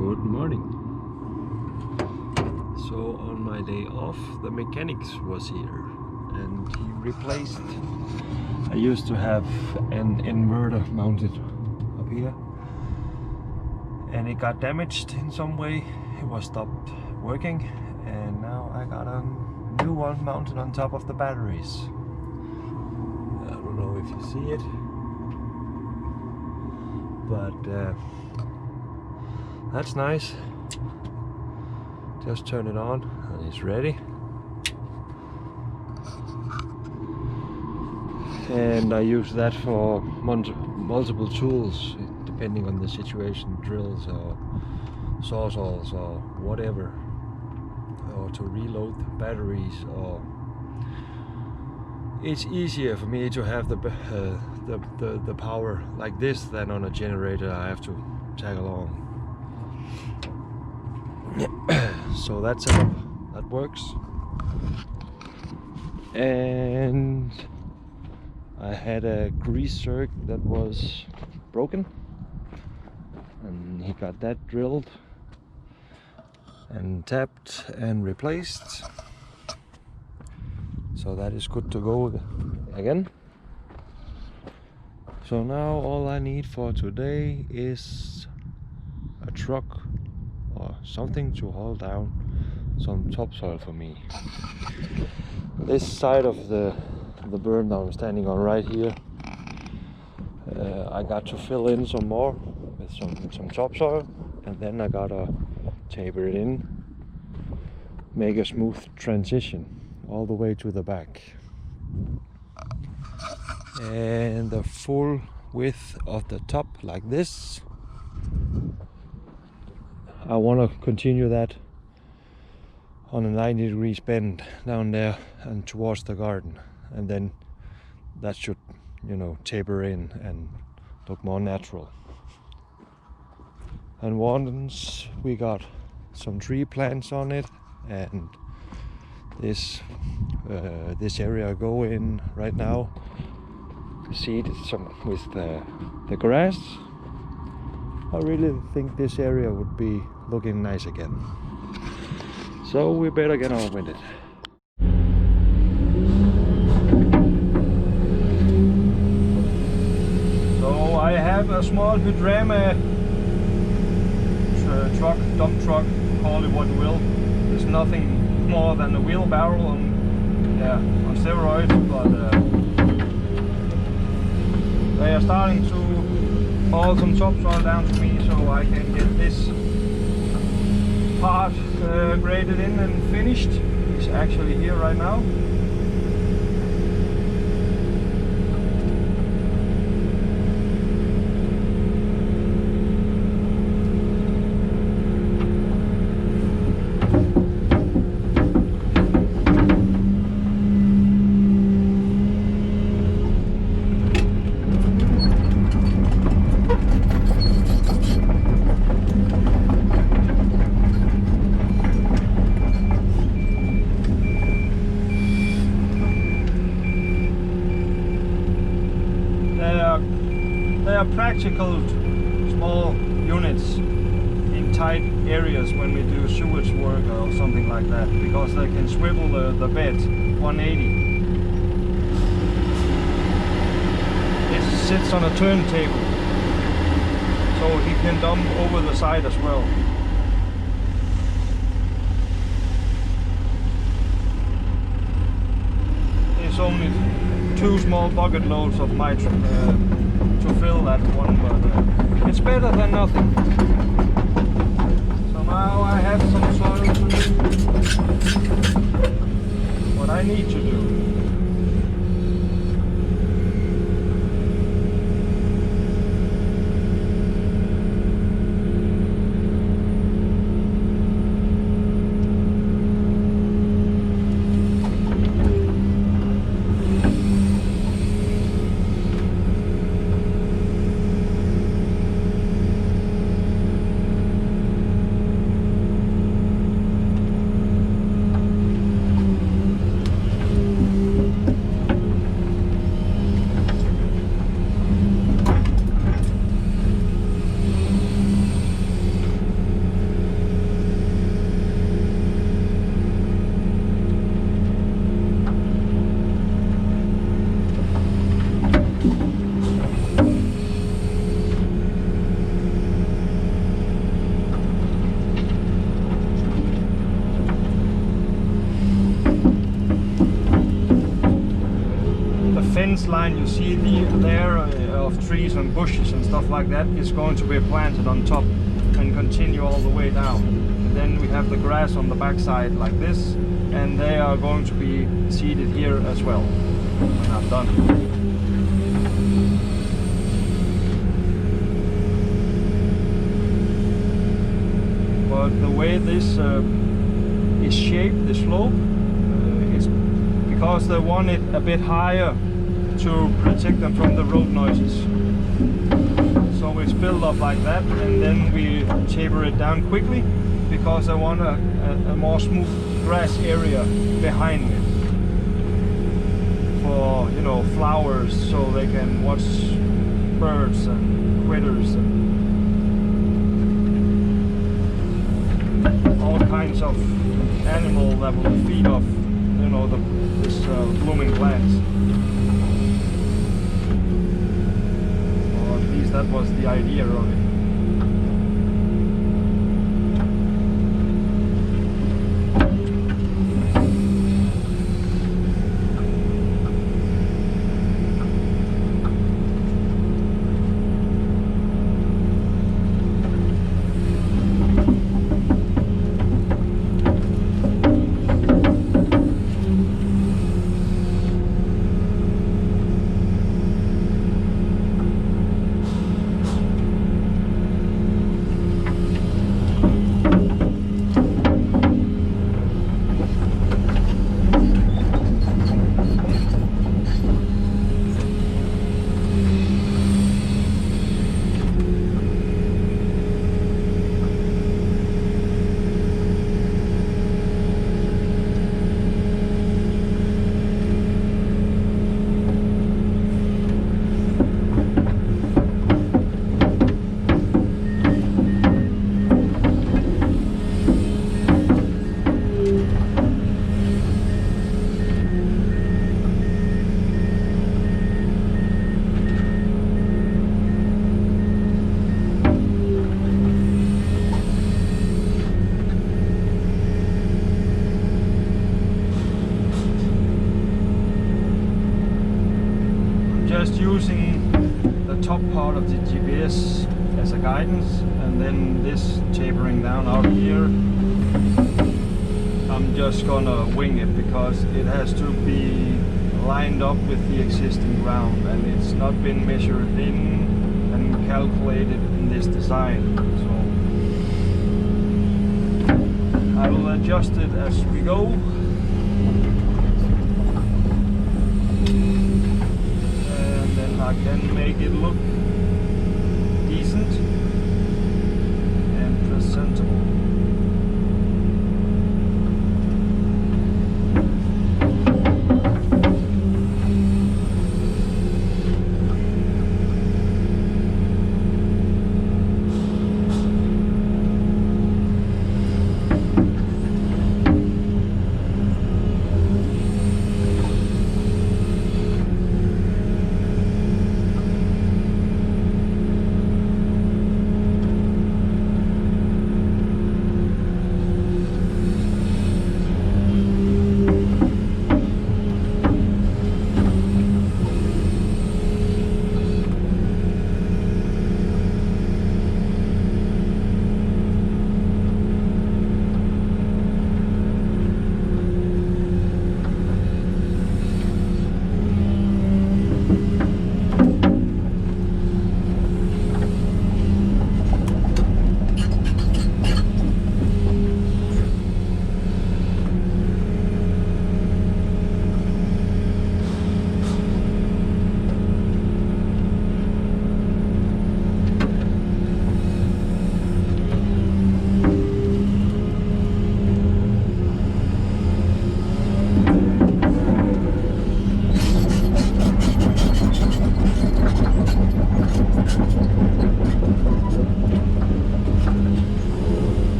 Good morning. So on my day off, the mechanics was here and he replaced. I used to have an inverter mounted up here and it got damaged in some way. It was stopped working and now I got a new one mounted on top of the batteries. I don't know if you see it, but that's nice. Just turn it on and it's ready. And I use that for multiple tools depending on the situation, drills or sawzalls or whatever, or to reload the batteries. Or it's easier for me to have the power like this than on a generator I have to tag along. So that's it. That works. And I had a grease zerk that was broken and he got that drilled and tapped and replaced, so that is good to go again. So now all I need for today is a truck or something to haul down some topsoil for me. This side of the berm that I'm standing on right here, I got to fill in some more with some topsoil, and then I gotta taper it in, make a smooth transition all the way to the back. And the full width of the top like this. I want to continue that on a 90 degrees bend down there and towards the garden, and then that should, you know, taper in and look more natural. And once we got some tree plants on it, and this area I go in right now, seeded some with the grass, I really think this area would be looking nice again. So we better get on with it. So I have a small hydrama truck, dump truck, call it what you will. It's nothing more than a wheelbarrow on steroids, but they are starting to haul some topsoil down to me so I can get this part graded in and finished. It's actually here right now. They are practical small units in tight areas when we do sewage work or something like that, because they can swivel the bed 180. It sits on a turntable, so he can dump over the side as well. It's only 2 small bucket loads of my to fill that one, but it's better than nothing. So now I have some soil to do what I need to do. line you see there of trees and bushes and stuff like that is going to be planted on top and continue all the way down. And then we have the grass on the backside like this, and they are going to be seeded here as well when I'm done. But the way this is shaped, the slope, it's because they want it a bit higher to protect them from the road noises. So it's built up like that, and then we taper it down quickly because I want a more smooth grass area behind it for, you know, flowers, so they can watch birds and critters and all kinds of animal that will feed off, you know, this blooming plants. Or at least that was the idea of it. Just using the top part of the GPS as a guidance, and then this tapering down out here, I'm just gonna wing it because it has to be lined up with the existing ground, and it's not been measured in and calculated in this design. So I will adjust it as we go. I can make it look decent and presentable.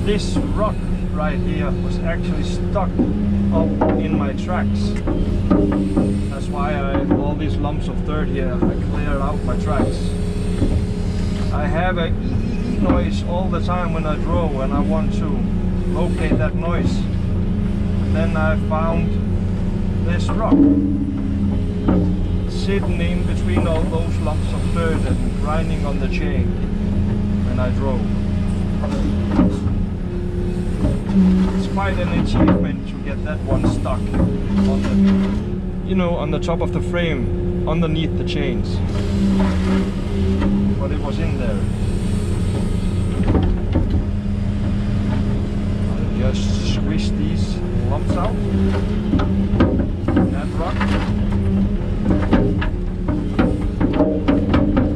This rock right here was actually stuck up in my tracks. That's why all these lumps of dirt here, I cleared out my tracks. I have a noise all the time when I draw, and I want to locate that noise. And then I found this rock. sitting in between all those lumps of dirt and grinding on the chain when I drove. It's quite an achievement to get that one stuck on the, you know, on the top of the frame underneath the chains. But it was in there. I'll just squish these lumps out. That rock.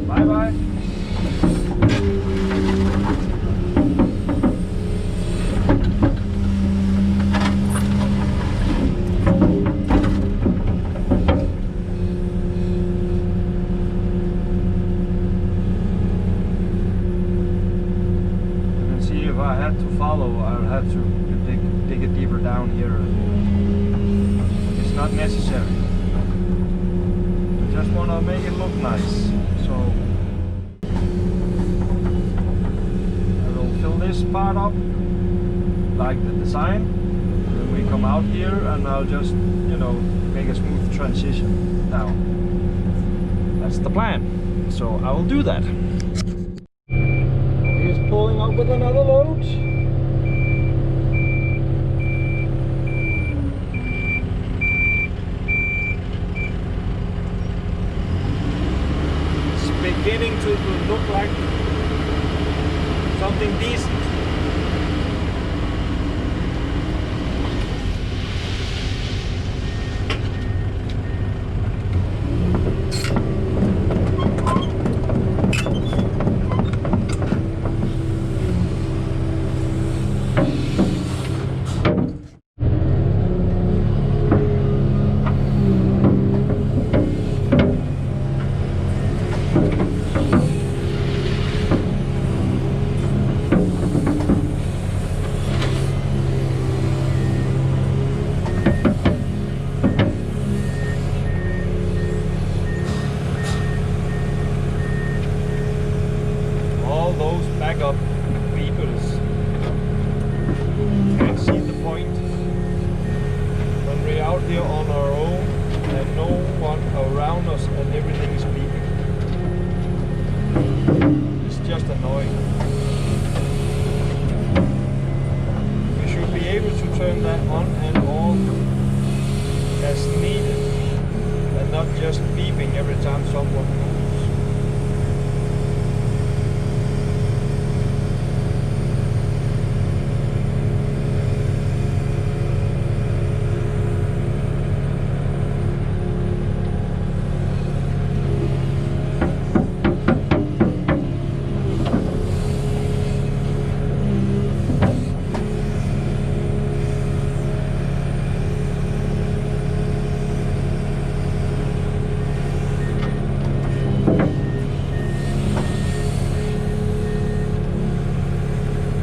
Bye bye. I had to follow, I would have to dig it deeper down here. It's not necessary. I just want to make it look nice. So I will fill this part up like the design. Then we come out here and I'll just, you know, make a smooth transition down. That's the plan. So I will do that. Pulling up with another load. It's beginning to look like something decent. Backup beepers can't see the point when we're out here on our own and no one around us and everything is beeping. It's just annoying. We should be able to turn that on and off as needed and not just beeping every time someone moves.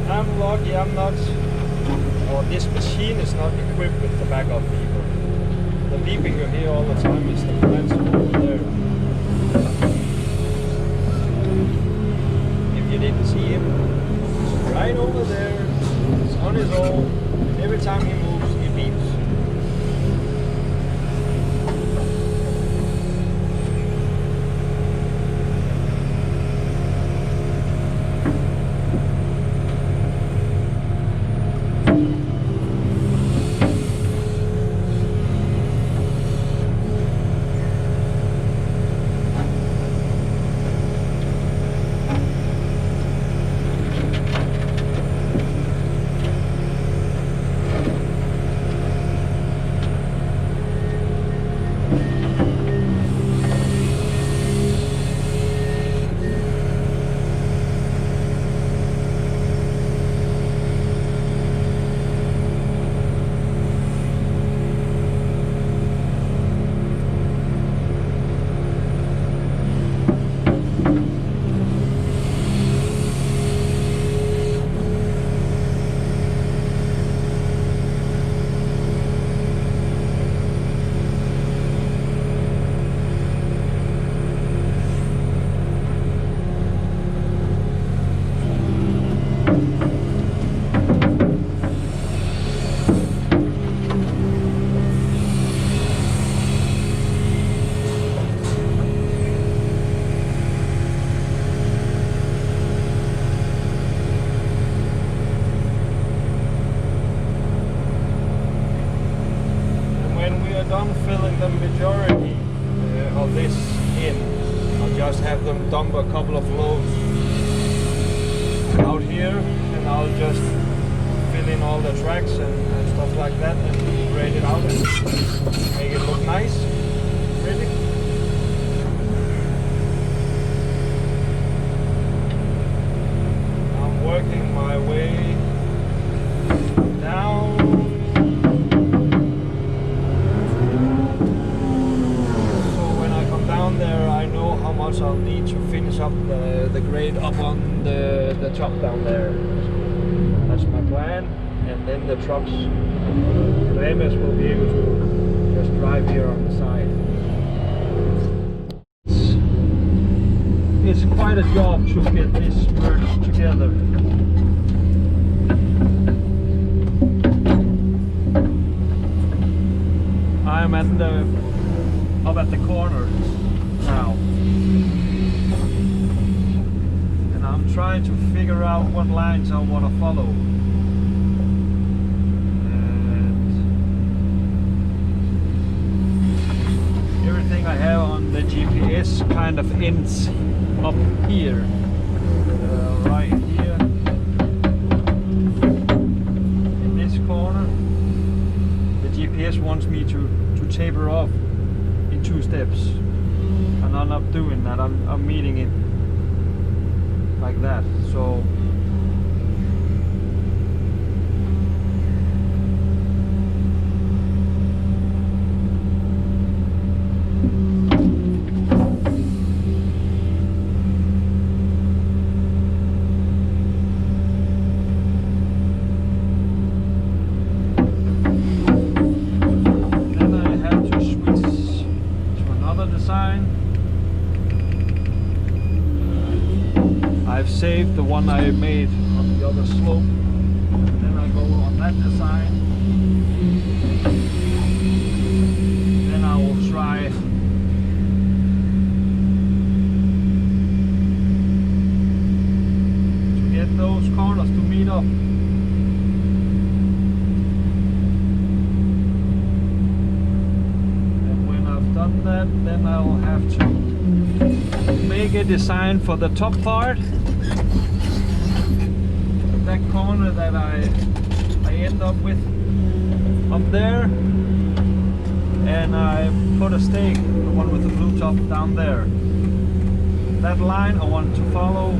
I'm lucky I'm not, or this machine is not equipped with the backup beeper. The beeping you hear all the time is the plants over there. If you didn't see him, he's right over there, he's on his own, and every time he moves, he beeps. go out here and I'll just fill in all the tracks and stuff like that and grade it out and make it look nice. Really. I'm working my way down. So when I come down there, I know how much I'll need to finish up the grade up on the top down there. That's my plan, and then the trucks, the MS will be able to just drive here on the side. It's quite a job to get this merged together. I'm up at the corner now, and I'm trying to figure out what lines I want to follow. And everything I have on the GPS kind of ends up here, right here in this corner. The GPS wants me to taper off in 2 steps, and I'm not doing that. I'm meeting it like that. So I've saved the one I made on the other slope, and then I go on that design. Then I will try to get those corners to meet up. And when I've done that, then I'll have to make a design for the top part. That corner that I end up with up there, and I put a stake, the one with the blue top, down there. That line I want to follow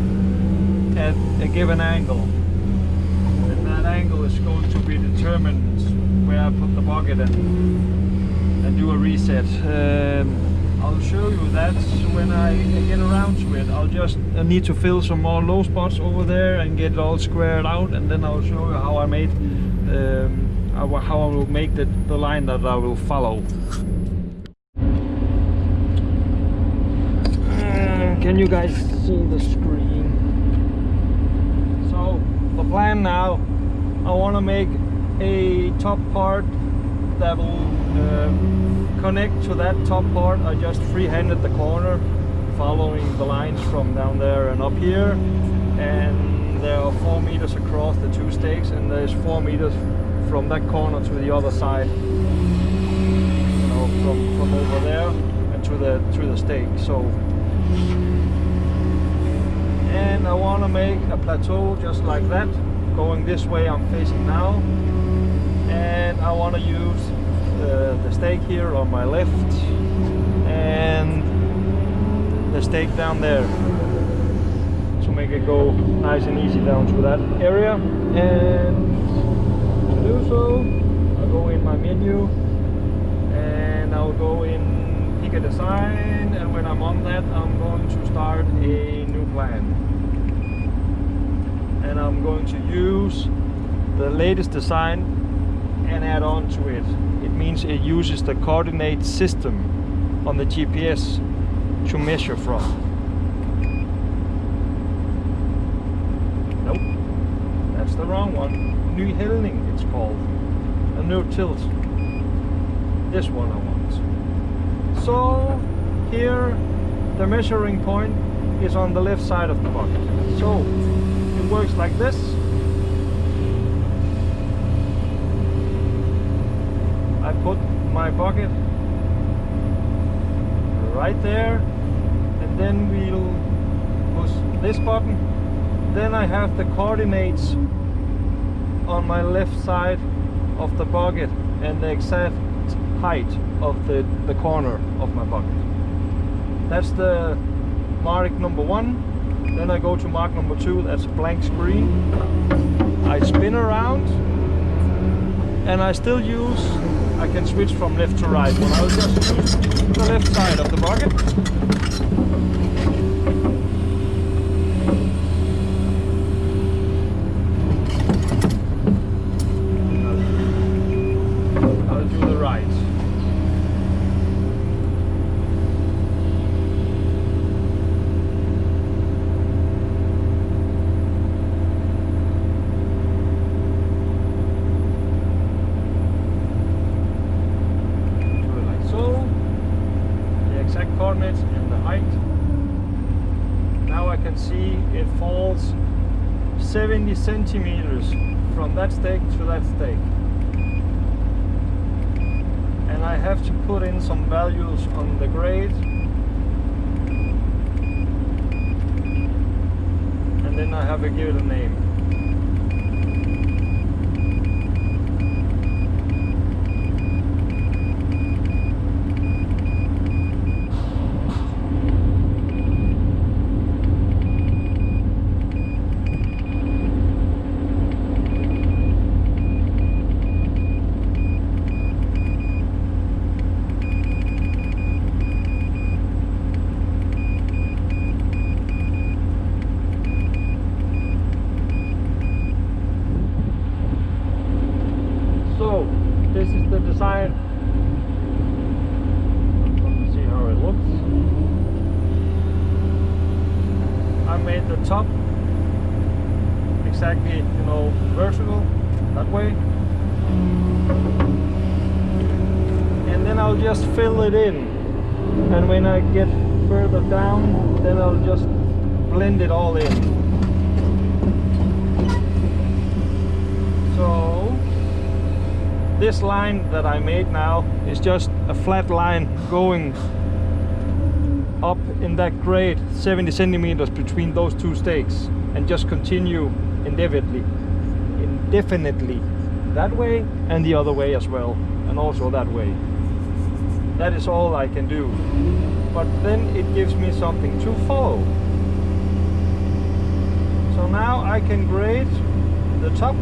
at a given angle, and that angle is going to be determined where I put the bucket and do a reset. I'll show you that when I get around to it. I need to fill some more low spots over there and get it all squared out, and then I'll show you how I made how I will make the line that I will follow. Can you guys see the screen? So the plan now, I want to make a top part that will connect to that top part. I just freehanded the corner, following the lines from down there and up here, and there are 4 meters across the 2 stakes, and there's 4 meters from that corner to the other side, you know, from over there and to the stake. So, and I want to make a plateau just like that, going this way I'm facing now, and I want to use the stake here on my left and the stake down there to make it go nice and easy down to that area. And to do so, I'll go in my menu and I'll go in pick a design, and when I'm on that, I'm going to start a new plan, and I'm going to use the latest design and add on to it. It means it uses the coordinate system on the GPS to measure from. Nope, that's the wrong one. Ny hældning it's called. A no tilt. This one I want. So here the measuring point is on the left side of the bucket. So it works like this. I put my bucket right there, and then we'll push this button, then I have the coordinates on my left side of the bucket and the exact height of the corner of my bucket. That's the mark number 1. Then I go to mark number 2, that's a blank screen. I spin around and I still use, I can switch from left to right, but I'll just use the left side of the bucket. I'll do the right. Coordinates and the height. Now I can see it falls 70 centimeters from that stake to that stake. And I have to put in some values on the grade. And then I have to give it a name. This is the design. Let's see how it looks. I made the top exactly, vertical that way. And then I'll just fill it in. And when I get further down, then I'll just blend it all in. So this line that I made now is just a flat line going up in that grade 70 centimeters between those two stakes and just continue indefinitely that way and the other way as well, and also that way. That is all I can do, but then it gives me something to follow. So now I can grade the top,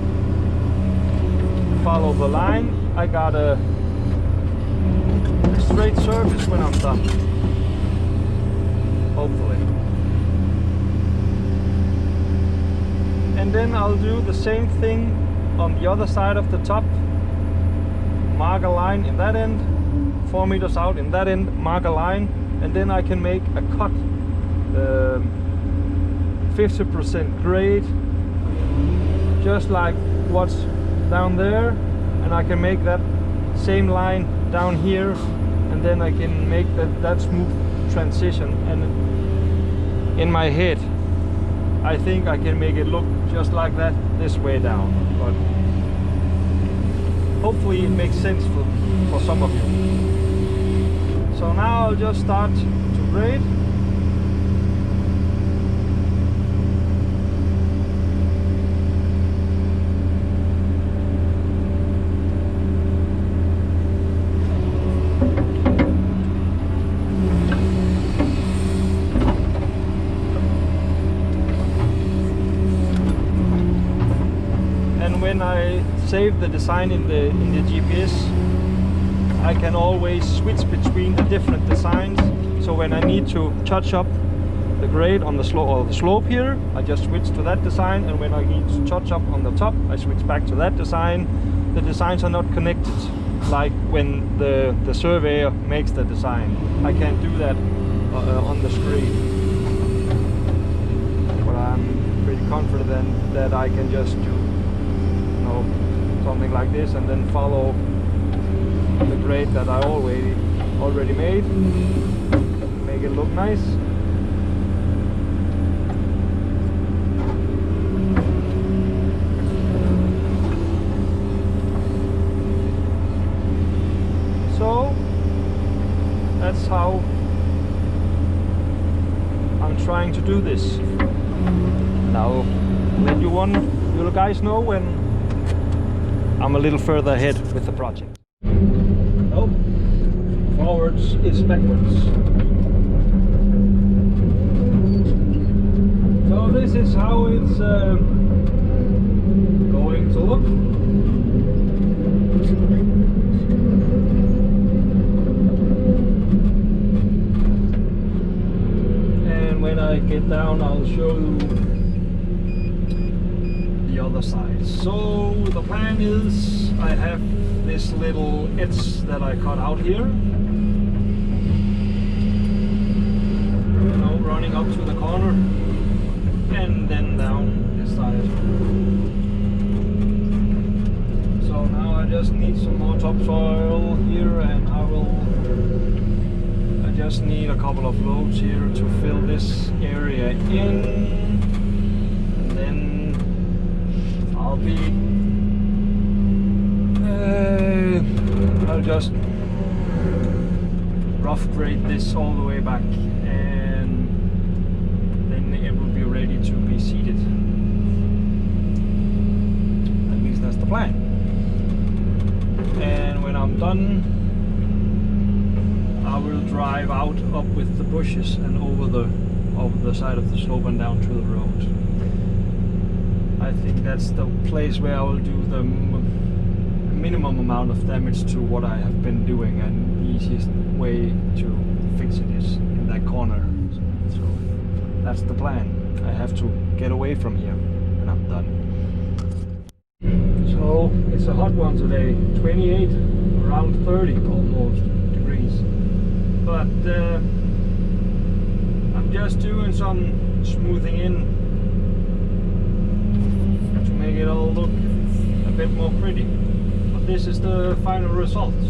follow the line. I got a straight surface when I'm done, hopefully. And then I'll do the same thing on the other side of the top. Mark a line in that end, 4 meters out in that end, mark a line, and then I can make a cut, 50% grade, just like what's down there, and I can make that same line down here, and then I can make that smooth transition. And in my head I think I can make it look just like that this way down, but hopefully it makes sense for some of you. So now I'll just start to grade. When I save the design in the GPS, I can always switch between the different designs. So when I need to touch up the grade on the slope here, I just switch to that design, and when I need to touch up on the top, I switch back to that design. The designs are not connected like when the surveyor makes the design. I can't do that on the screen, but I'm pretty confident that I can just do something like this and then follow the grade that I already made, make it look nice. So that's how I'm trying to do this. Now, let you guys know when I'm a little further ahead with the project. Oh, forwards is backwards. So this is how it's going to look. And when I get down, I'll show you the other side. So the plan is I have this little edge that I cut out here, you know, running up to the corner and then down this side. So now I just need some more topsoil here, and I just need a couple of loads here to fill this area in, and then I'll just rough grade this all the way back, and then it will be ready to be seeded. At least that's the plan. And when I'm done, I will drive out up with the bushes and over the side of the slope and down to the road. I think that's the place where I will do the minimum amount of damage to what I have been doing, and the easiest way to fix it is in that corner. So that's the plan. I have to get away from here and I'm done. So it's a hot one today, 28, around 30 almost degrees. But I'm just doing some smoothing in to make it all look a bit more pretty. But this is the final results.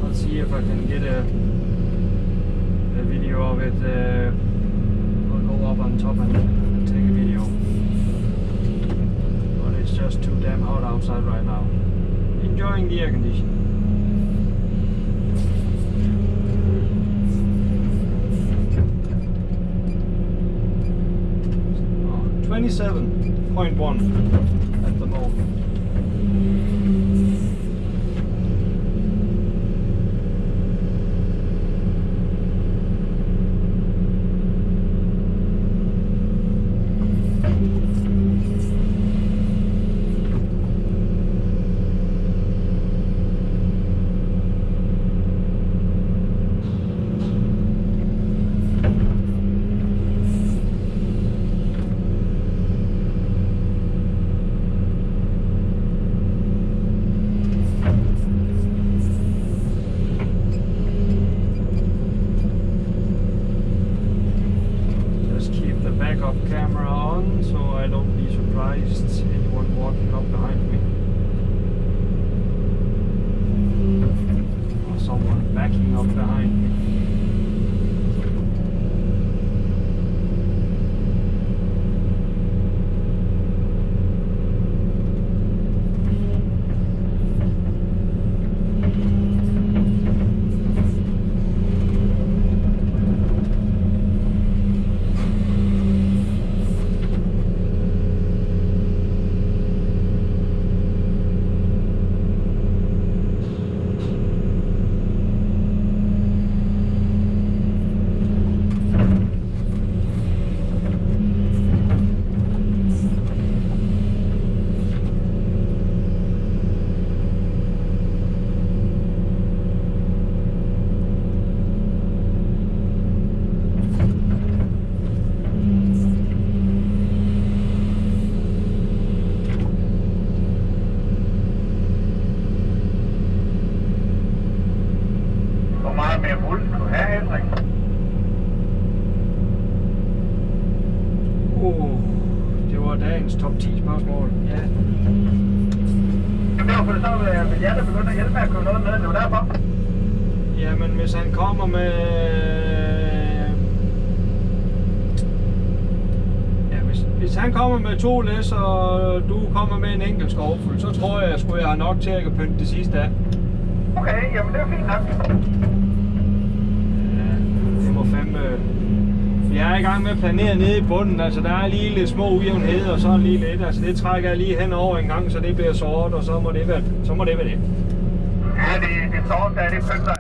Let's see if I can get a video of it. I'll go up on top and take a video. But it's just too damn hot outside right now. Enjoying the air conditioning. 27.1 at the moment. Camera on, so I don't be surprised anyone walking up behind me or someone backing up behind me. Mere muld du have, Henrik? Det var dagens top 10 spørgsmål. Ja. Det var for det så, vil jeg da begynde at hjælpe med at købe noget med, det var derfor. Jamen, hvis han kommer med... Ja, Hvis han kommer med 2 læs, og du kommer med en enkelt skovfuld, så tror jeg, at jeg har nok til at pynte det sidste af. Okay, jamen det er fint nok. Ja, det må fandme... Jeg er i gang med at planere nede i bunden, altså der er lige lidt små ujævnheder, og så lige lidt, altså det trækker jeg lige henover en gang, så det bliver sort, og så må det være det. Ja, det er sort, det pynter.